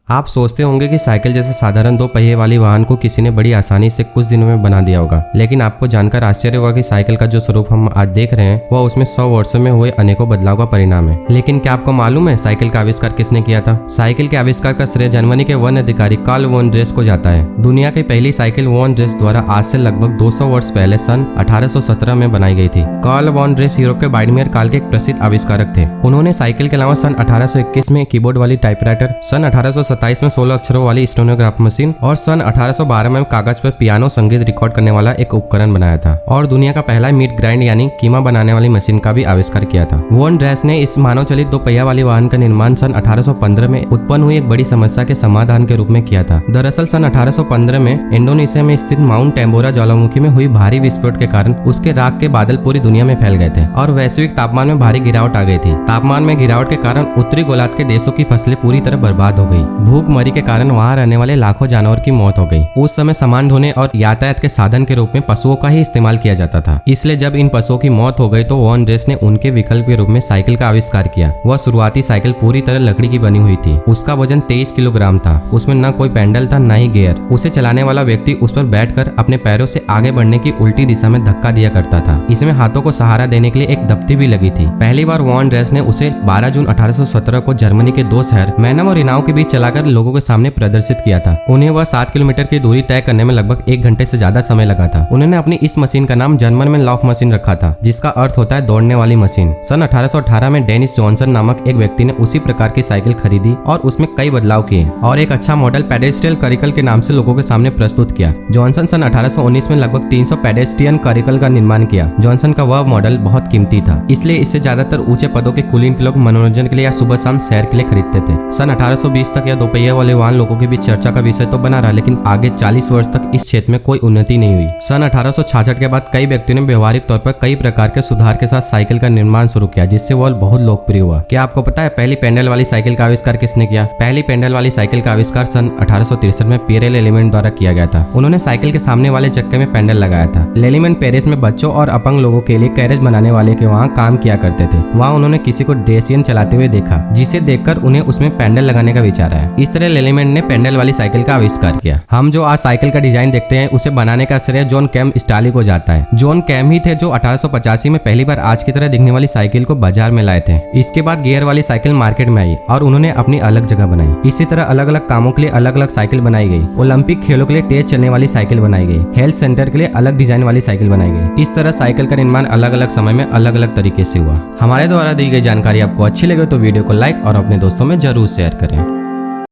आप सोचते होंगे कि साइकिल जैसे साधारण 2 पहिए वाली वाहन को किसी ने बड़ी आसानी से कुछ दिनों में बना दिया होगा, लेकिन आपको जानकर आश्चर्य होगा कि साइकिल का जो स्वरूप हम आज देख रहे हैं वह उसमें 100 वर्षों में हुए अनेकों बदलाव का परिणाम है। लेकिन क्या आपको मालूम है साइकिल का आविष्कार किसने किया था? साइकिल के आविष्कार का श्रेय जर्मनी के वन अधिकारी कार्ल वॉन ड्रेस को जाता है। दुनिया की पहली साइकिल वॉन ड्रेस द्वारा आज से लगभग 200 वर्ष पहले सन 1817 में बनाई गई थी। कार्ल वॉन ड्रेस यूरोप के बाइडमियर काल के एक प्रसिद्ध आविष्कारक थे। उन्होंने साइकिल के अलावा सन 1821 में कीबोर्ड वाली टाइपराइटर, सन 1827 में 16 अक्षरों वाली स्टेनोग्राफ मशीन और सन 1812 में कागज पर पियानो संगीत रिकॉर्ड करने वाला एक उपकरण बनाया था और दुनिया का पहला मीट ग्राइंड यानी कीमा बनाने वाली मशीन का भी आविष्कार किया था। वॉन ड्रेस ने इस मानव चलित 2 पहिया वाली वाहन का निर्माण सन 1815 में उत्पन्न हुई एक बड़ी समस्या के समाधान के रूप में किया था। दरअसल सन 1815 में इंडोनेशिया में स्थित माउंट टेम्बोरा ज्वालामुखी में हुई भारी विस्फोट के कारण उसके राख के बादल पूरी दुनिया में फैल गए थे और वैश्विक तापमान में भारी गिरावट आ गई थी। तापमान में गिरावट के कारण उत्तरी गोलार्ध के देशों की फसलें पूरी तरह बर्बाद हो गई। भूखमरी के कारण वहां रहने वाले लाखों जानवर की मौत हो गई। उस समय सामान ढोने और यातायात के साधन के रूप में पशुओं का ही इस्तेमाल किया जाता था। इसलिए जब इन पशुओं की मौत हो गई तो वॉन ड्रेस ने उनके विकल्प के रूप में साइकिल का आविष्कार किया। वह शुरुआती साइकिल पूरी तरह लकड़ी की बनी हुई थी। उसका वजन 23 किलोग्राम था। उसमें न कोई पैडल था न ही गियर। उसे चलाने वाला व्यक्ति उस पर बैठकर अपने पैरों से आगे बढ़ने की उल्टी दिशा में धक्का दिया करता था। इसमें हाथों को सहारा देने के लिए एक दफ्ती भी लगी थी। पहली बार वॉन ड्रेस ने उसे 12 जून 1817 को जर्मनी के 2 शहर मैनम और इनाउ के बीच चलाकर लोगों के सामने प्रदर्शित किया था। उन्हें वह 7 किलोमीटर की दूरी तय करने में लगभग 1 घंटे से ज्यादा समय लगा था। उन्होंने अपनी इस मशीन का नाम जर्मन में लॉफ मशीन रखा था, जिसका अर्थ होता है दौड़ने वाली मशीन। सन 1818 में डेनिस जॉनसन नामक एक व्यक्ति ने उसी प्रकार की साइकिल खरीदी और उसमें कई बदलाव किए और एक अच्छा मॉडल पेडेस्ट्रियल करिकल के नाम से लोगों के सामने प्रस्तुत किया। जॉनसन सन 1819 में लगभग 300 पेडेस्ट्रियन करिकल का निर्माण किया। जॉनसन का वह मॉडल बहुत कीमती था, इसलिए इसे ज्यादातर ऊंचे पदों के कुलीन के लोग मनोरंजन के लिए या सुबह शाम सैर के लिए खरीदते थे। सन 1820 तक यह 2 पहिए वाले वाहन लोगों के बीच चर्चा का विषय तो बना रहा, लेकिन आगे 40 वर्ष तक इस क्षेत्र में कोई उन्नति नहीं हुई। सन 1866 के बाद कई व्यक्तियों ने व्यवहारिक तौर पर कई प्रकार के सुधार के साथ साइकिल का निर्माण शुरू किया, जिससे वह बहुत लोकप्रिय हुआ। क्या आपको पता है पहली पेडल वाली साइकिल का आविष्कार किसने किया? पहली पेडल वाली साइकिल का आविष्कार सन 1863 में पियरे लेलिमेंट द्वारा किया गया था। उन्होंने साइकिल के सामने वाले चक्के में पेडल लगाया था। लेलिमेंट पेरिस में बच्चों और अपंग लोगों के लिए कैरेज बनाने वाले के वहाँ काम किया करते थे। वहाँ उन्होंने किसी को ड्रेसियन चलाते हुए देखा, जिसे देखकर उन्हें उसमें पेडल लगाने का विचार आया। इस तरह लेलिमेंट ने पेडल वाली साइकिल का आविष्कार किया। हम जो आज साइकिल का डिजाइन देखते हैं उसे बनाने का श्रेय जॉन कैम स्टाली को जाता है। जॉन कैम ही थे जो 1885 में पहली बार आज की तरह दिखने वाली साइकिल को बाजार में लाए थे। इसके बाद गियर वाली साइकिल मार्केट में आई और उन्होंने अपनी अलग जगह बनाई। इसी तरह अलग अलग कामों के लिए अलग अलग साइकिल बनाई गई। ओलंपिक खेलों के लिए तेज चलने वाली साइकिल बनाई गई। हेल्थ सेंटर के लिए अलग डिजाइन वाली साइकिल बनाई गई। इस तरह साइकिल का निर्माण अलग अलग समय में अलग अलग तरीके से हुआ। हमारे द्वारा दी गई जानकारी आपको अच्छी लगे तो वीडियो को लाइक और अपने दोस्तों में जरूर शेयर करें।